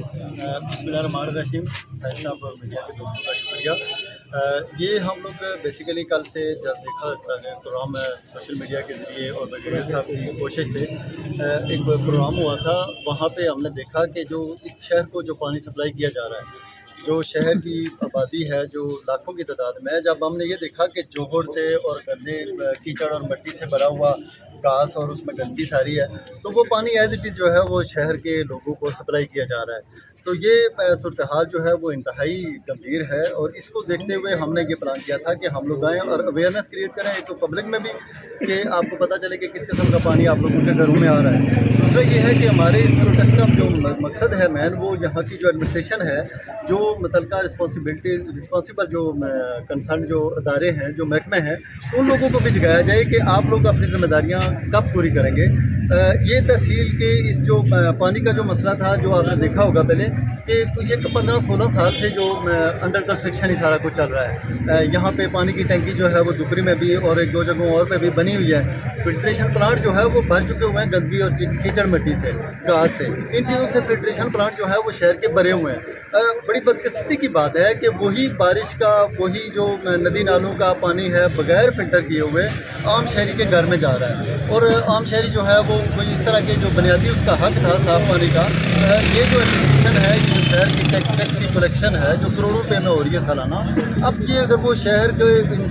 بسم اللہ الرحمن الرحیم. سائد صاحب اور میڈیا کے دوستوں کا شکریہ. یہ ہم لوگ بیسیکلی کل سے جب دیکھا پروگرام سوشل میڈیا کے ذریعے اور وزیر صاحب کی کوشش سے ایک پروگرام ہوا تھا. وہاں پہ ہم نے دیکھا کہ جو اس شہر کو جو پانی سپلائی کیا جا رہا ہے، جو شہر کی آبادی ہے جو لاکھوں کی تعداد میں ہے، جب ہم نے یہ دیکھا کہ جوہر سے اور گندے کیچڑ اور مٹی سے بھرا ہوا گھاس اور اس میں گندگی ساری ہے، تو وہ پانی ایز اٹ از جو ہے وہ شہر کے لوگوں کو سپلائی کیا جا رہا ہے. تو یہ صورتحال جو ہے وہ انتہائی گمبھیر ہے، اور اس کو دیکھتے ہوئے ہم نے یہ پلان کیا تھا کہ ہم لوگ آئیں اور اویئرنیس کریٹ کریں، ایک تو پبلک میں بھی کہ آپ کو پتہ چلے کہ کس قسم کا پانی آپ لوگوں کے گھروں میں آ رہا ہے. دوسرا یہ ہے کہ ہمارے اس پروٹیسٹ کا جو مقصد ہے مین، وہ یہاں کی جو ایڈمنسٹریشن ہے، جو متعلقہ رسپانسیبل جو کنسرن جو ادارے ہیں، جو محکمے ہیں، ان لوگوں کو بھی جگایا جائے کہ آپ لوگ اپنی ذمہ داریاں کب پوری کریں گے. یہ تحصیل کے اس جو پانی کا جو مسئلہ تھا، جو آپ نے دیکھا ہوگا پہلے کہ یہ 15-16 سال سے جو انڈر کنسٹرکشن ہی سارا کچھ چل رہا ہے. یہاں پہ پانی کی ٹینکی جو ہے وہ دکری میں بھی اور ایک دو جگہوں اور پہ بھی بنی ہوئی ہے. فلٹریشن پلانٹ جو ہے وہ بھر چکے ہوئے ہیں گندگی اور کیچڑ مٹی سے، گھاس سے. ان چیزوں سے فلٹریشن پلانٹ جو ہے وہ شہر کے بھرے ہوئے ہیں. بڑی بدقسمتی کی بات ہے کہ وہی بارش کا، وہی جو ندی نالوں کا پانی ہے بغیر فلٹر کیے ہوئے عام شہری کے گھر میں جا رہا ہے. اور عام شہری جو ہے وہ اس طرح کے جو بنیادی اس کا حق تھا صاف پانی کا، یہ جو ایڈمنسٹریشن ہے، یہ جو شہر کی ٹیکس کی کلیکشن ہے جو کروڑوں روپے میں ہو رہی ہے سالانہ، اب یہ اگر وہ شہر کے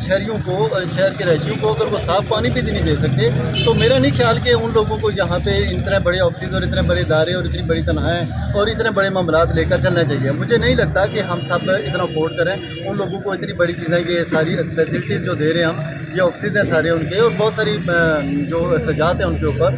شہریوں کو اور شہر کے رہائشیوں کو اگر وہ صاف پانی بھی نہیں دے سکتے، تو میرا نہیں خیال کہ ان لوگوں کو یہاں پہ اتنے بڑے آفسز اور اتنے بڑے ادارے اور اتنی بڑی تنخواہیں اور اتنے بڑے معاملات لے کر چلنا چاہیے. مجھے نہیں لگتا کہ ہم سب اتنا افورڈ کریں ان لوگوں کو اتنی بڑی چیزیں، یہ ساری فیسلٹیز جو دے رہے ہیں ہم، یہ آفسز ہیں سارے ان کے، اور بہت ساری جو اخراجات ہیں ان کے اوپر،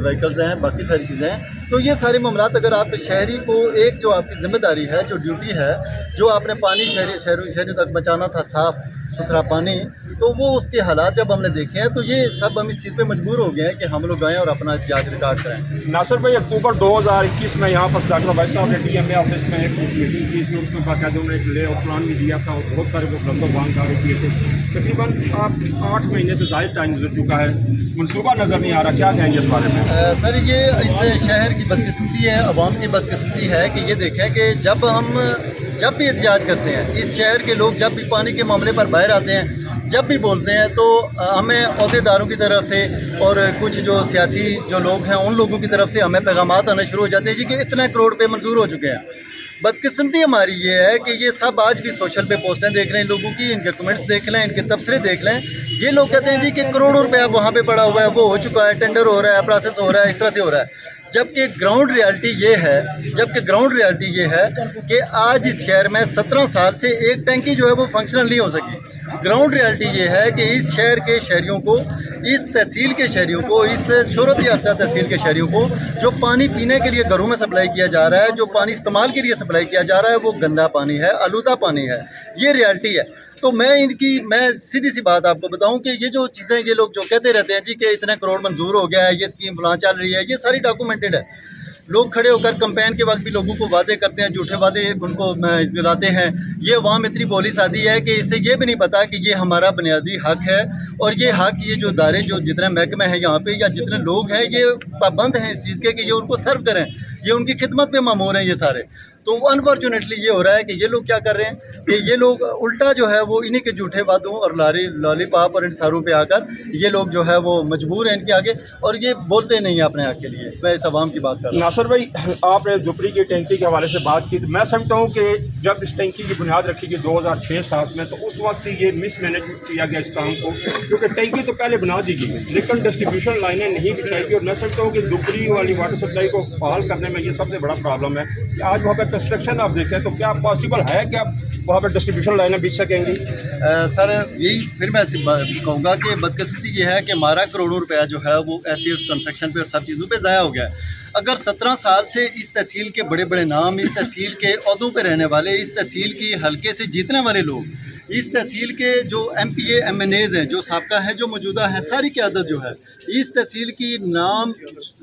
وہیکلز ہیں، باقی ساری چیزیں ہیں. تو یہ سارے معاملات اگر آپ شہری کو، ایک جو آپ کی ذمہ داری ہے، جو ڈیوٹی ہے، جو آپ نے پانی شہریوں تک پہنچانا تھا، صاف ستھرا پانی، تو وہ اس کے حالات جب ہم نے دیکھے ہیں تو یہ سب ہم اس چیز پہ مجبور ہو گئے ہیں کہ ہم لوگ آئیں اور اپنا احتجاج ریکارڈ کریں. ناصر بھائی، اکتوبر 2021 میں یہاں پر ڈاکٹر عبید صاحب نے ڈی ایم اے آفس میں ایک میٹنگ کی تھی. اس میں باقاعدہ انہوں نے ایک لے آؤٹ پلان بھی دیا تھا اور بہت سارے وہ بلند و بانگ دعوے کیے تھے. تقریباً 8 مہینے سے زائد ٹائم گزر چکا ہے، منصوبہ نظر نہیں آ رہا. کیا کہیں گے اس بارے میں؟ سر، یہ اس شہر کی بدقسمتی ہے، عوام کی بدقسمتی ہے کہ یہ دیکھیں کہ جب بھی احتجاج کرتے ہیں، اس شہر کے لوگ جب بھی پانی کے معاملے پر باہر آتے ہیں، جب بھی بولتے ہیں، تو ہمیں عہدے داروں کی طرف سے اور کچھ جو سیاسی جو لوگ ہیں ان لوگوں کی طرف سے ہمیں پیغامات آنا شروع ہو جاتے ہیں جی کہ اتنے کروڑ روپے منظور ہو چکے ہیں. بدقسمتی ہماری یہ ہے کہ یہ سب آج بھی سوشل پہ پوسٹیں دیکھ رہے ہیں لوگوں کی، ان کے کمنٹس دیکھ لیں، ان کے تبصرے دیکھ لیں. یہ لوگ کہتے ہیں جی کہ کروڑوں روپے اب وہاں پہ پڑا ہوا ہے، وہ ہو چکا ہے، ٹینڈر ہو رہا ہے، پروسیس ہو رہا ہے، اس طرح سے ہو رہا ہے. جبکہ گراؤنڈ ریالٹی یہ ہے کہ آج اس شہر میں 17 سال سے ایک ٹینکی جو ہے وہ فنکشنل نہیں ہو سکی. گراؤنڈ ریالٹی یہ ہے کہ اس شہر کے شہریوں کو، اس تحصیل کے شہریوں کو، اس شہرت یافتہ تحصیل کے شہریوں کو جو پانی پینے کے لیے گھروں میں سپلائی کیا جا رہا ہے، جو پانی استعمال کے لیے سپلائی کیا جا رہا ہے، وہ گندا پانی ہے، آلودہ پانی ہے. یہ ریالٹی ہے. تو میں سیدھی سی بات آپ کو بتاؤں کہ یہ جو چیزیں یہ لوگ جو کہتے رہتے ہیں جی کہ اتنے کروڑ منظور ہو گیا ہے، یہ اسکیم فلاں چل رہی ہے، یہ ساری ڈاکومنٹڈ ہے. لوگ کھڑے ہو کر کمپین کے وقت بھی لوگوں کو وعدے کرتے ہیں، جھوٹے وعدے ان کو دلاتے ہیں. یہ عوام اتنی بولی سادی ہے کہ اسے یہ بھی نہیں پتا کہ یہ ہمارا بنیادی حق ہے، اور یہ حق یہ جو ادارے، جو جتنے محکمے ہیں یہاں پہ یا جتنے لوگ ہیں، یہ پابند ہیں اس چیز کے کہ یہ ان کو سرو کریں، یہ ان کی خدمت پہ مامور ہیں یہ سارے. تو انفارچونیٹلی یہ ہو رہا ہے کہ یہ لوگ کیا کر رہے ہیں کہ یہ لوگ الٹا جو ہے وہ انہی کے جھوٹے وعدوں اور لالی پاپ اور انصاروں پہ آ کر یہ لوگ جو ہے وہ مجبور ہیں ان کے آگے، اور یہ بولتے نہیں ہیں اپنے حق کے لیے. میں اس عوام کی بات کر رہا ہوں. ناصر بھائی، آپ نے دھپری کی ٹینکی کے حوالے سے بات کی، تو میں سمجھتا ہوں کہ جب اس ٹینکی کی بنیاد رکھی گئی 2006-7 میں، تو اس وقت یہ مس مینجمنٹ کیا گیا اس کام کو، کیونکہ ٹینکی تو پہلے بنا دی گئی لیکن ڈسٹریبیوشن لائنیں نہیں بچھائی گئی. اور میں سمجھتا ہوں کہ دھپری والی واٹر سپلائی کو بحال کرنے میں یہ سب سے بڑا پرابلم ہے کہ آج وہاں پہ کنسٹرکشن آپ دیکھیں تو کیا پاسبل ہے کہ آپ وہاں پہ ڈسٹریبیوشن لائنیں بیچ سکیں گی؟ سر، یہی پھر میں کہوں گا کہ بدقسمتی یہ ہے کہ ہمارا کروڑوں روپیہ جو ہے وہ ایسے اس کنسٹرکشن پہ اور سب چیزوں پہ ضائع ہو گیا ہے. اگر 17 سال سے اس تحصیل کے بڑے بڑے نام، اس تحصیل کے عہدوں پہ رہنے والے، اس تحصیل کی حلقے سے جیتنے والے لوگ، اس تحصیل کے جو M P A M N As ہیں، جو سابقہ ہیں، جو موجودہ ہیں، ساری قیادت جو ہے، اس تحصیل کی نام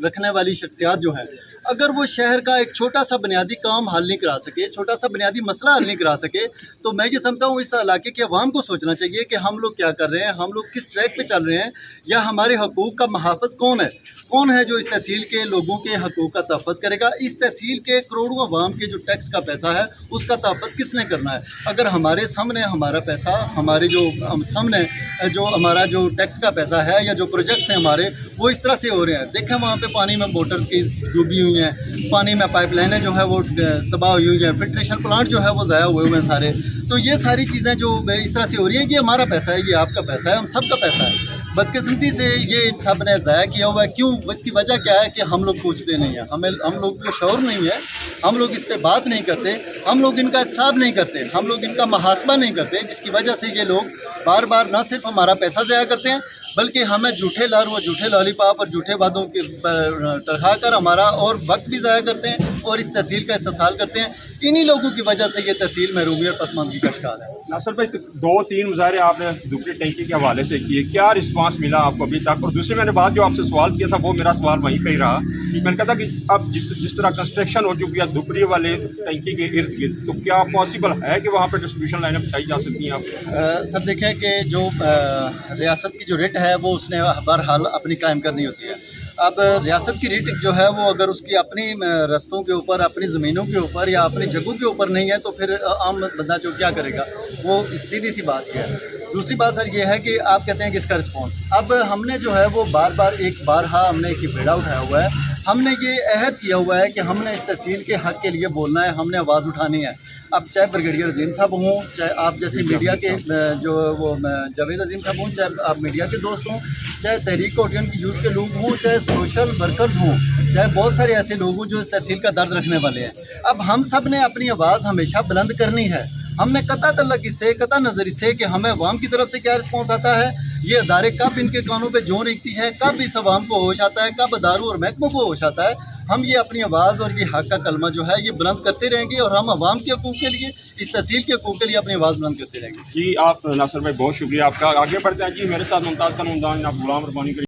رکھنے والی شخصیات جو ہیں، اگر وہ شہر کا ایک چھوٹا سا بنیادی کام حل نہیں کرا سکے، چھوٹا سا بنیادی مسئلہ حل نہیں کرا سکے، تو میں یہ سمجھتا ہوں اس علاقے کے عوام کو سوچنا چاہیے کہ ہم لوگ کیا کر رہے ہیں، ہم لوگ کس ٹریک پہ چل رہے ہیں، یا ہمارے حقوق کا محافظ کون ہے جو اس تحصیل کے لوگوں کے حقوق کا تحفظ کرے گا۔ اس تحصیل کے کروڑوں عوام کے جو ٹیکس کا پیسہ ہے اس کا تحفظ کس نے کرنا ہے؟ اگر ہمارے سامنے ہمارا پیسہ، ہمارے جو سامنے جو ہمارا جو ٹیکس کا پیسہ ہے یا جو پروجیکٹس ہیں ہمارے، وہ اس طرح سے ہو رہے ہیں، دیکھیں وہاں پہ پانی میں موٹرز کی ڈوبی ہوئی ہیں، پانی میں پائپ لائنیں جو ہے وہ تباہ ہوئی ہیں، فلٹریشن پلانٹ جو ہے وہ ضائع ہوئے ہیں سارے۔ تو یہ ساری چیزیں جو اس طرح سے ہو رہی ہیں، یہ ہمارا پیسہ ہے، یہ آپ کا پیسہ ہے، ہم سب کا پیسہ ہے۔ بدقسمتی سے یہ سب نے ضائع کیا ہوا ہے۔ کیوں؟ اس کی وجہ کیا ہے کہ ہم لوگ پوچھتے نہیں ہیں، ہم لوگ کو شعور نہیں ہے، ہم لوگ اس پہ بات نہیں کرتے، ہم لوگ ان کا احتساب نہیں کرتے، ہم لوگ ان کا محاسبہ نہیں کرتے، جس کی وجہ سے یہ لوگ بار بار نہ صرف ہمارا پیسہ ضائع کرتے ہیں بلکہ ہمیں جھوٹے لارو، جھوٹے لالی پاپ اور جھوٹے وعدوں کے ٹرہا کر ہمارا اور وقت بھی ضائع کرتے ہیں اور اس تحصیل کا استحصال کرتے ہیں۔ انہی لوگوں کی وجہ سے یہ تحصیل محرومی اور پسماندگی کا شکار ہے۔ ناصر بھائی، 2-3 مظاہرے آپ نے دوسری ٹینکی کے حوالے سے کیے، کیا رسپانس ملا آپ کو ابھی تک؟ اور دوسری میں نے بات جو آپ سے سوال کیا تھا وہ میرا سوال وہیں پہ ہی رہا، میں نے کہا تھا کہ اب جس طرح کنسٹرکشن ہو چکی ہے دھوپری والے ٹینکی کے ارد گرد، تو کیا پاسبل ہے کہ وہاں پہ ڈسٹریبیوشن لائنیں بچھائی جا سکتی ہیں آپ؟ سر دیکھیں کہ جو ریاست کی جو ریٹ ہے وہ اس نے بہرحال اپنی قائم کرنی ہوتی ہے۔ اب ریاست کی ریٹ جو ہے وہ اگر اس کی اپنی رستوں کے اوپر، اپنی زمینوں کے اوپر یا اپنی جگہوں کے اوپر نہیں ہے تو پھر عام بندہ جو کیا کرے گا، وہ سیدھی سی بات ہے۔ دوسری بات سر یہ ہے کہ آپ کہتے ہیں کہ اس کا رسپانس، اب ہم نے جو ہے وہ بارہا ہم نے ایک بیڑا اٹھایا ہوا ہے، ہم نے یہ عہد کیا ہوا ہے کہ ہم نے اس تحصیل کے حق کے لیے بولنا ہے، ہم نے آواز اٹھانی ہے۔ اب چاہے بریگیڈیئر عظیم صاحب ہوں، چاہے آپ جیسے میڈیا کے جو وہ جاوید عظیم صاحب ہوں، چاہے آپ میڈیا کے دوست ہوں، چاہے تحریک کوٹین کی یوتھ کے لوگ ہوں، چاہے سوشل ورکرز ہوں، چاہے بہت سارے ایسے لوگ ہوں جو اس تحصیل کا درد رکھنے والے ہیں۔ اب ہم سب نے اپنی آواز ہمیشہ بلند کرنی ہے۔ ہم نے قطع تعلق اس سے، قطع نظر اس سے کہ ہمیں عوام کی طرف سے کیا رسپانس آتا ہے، یہ ادارے کب ان کے کانوں پہ جون ریکھتی ہے، کب اس عوام کو ہوش آتا ہے، کب اداروں اور محکموں کو ہوش آتا ہے، ہم یہ اپنی آواز اور یہ حق کا کلمہ جو ہے یہ بلند کرتے رہیں گے اور ہم عوام کے حقوق کے لیے، اس تحصیل کے حقوق کے لیے اپنی آواز بلند کرتے رہیں گے۔ جی آپ ناصر بھائی بہت شکریہ آپ کا، آگے بڑھتے ہیں جی۔ میرے ساتھ ممتاز کا نمدان آپ غلام ربانی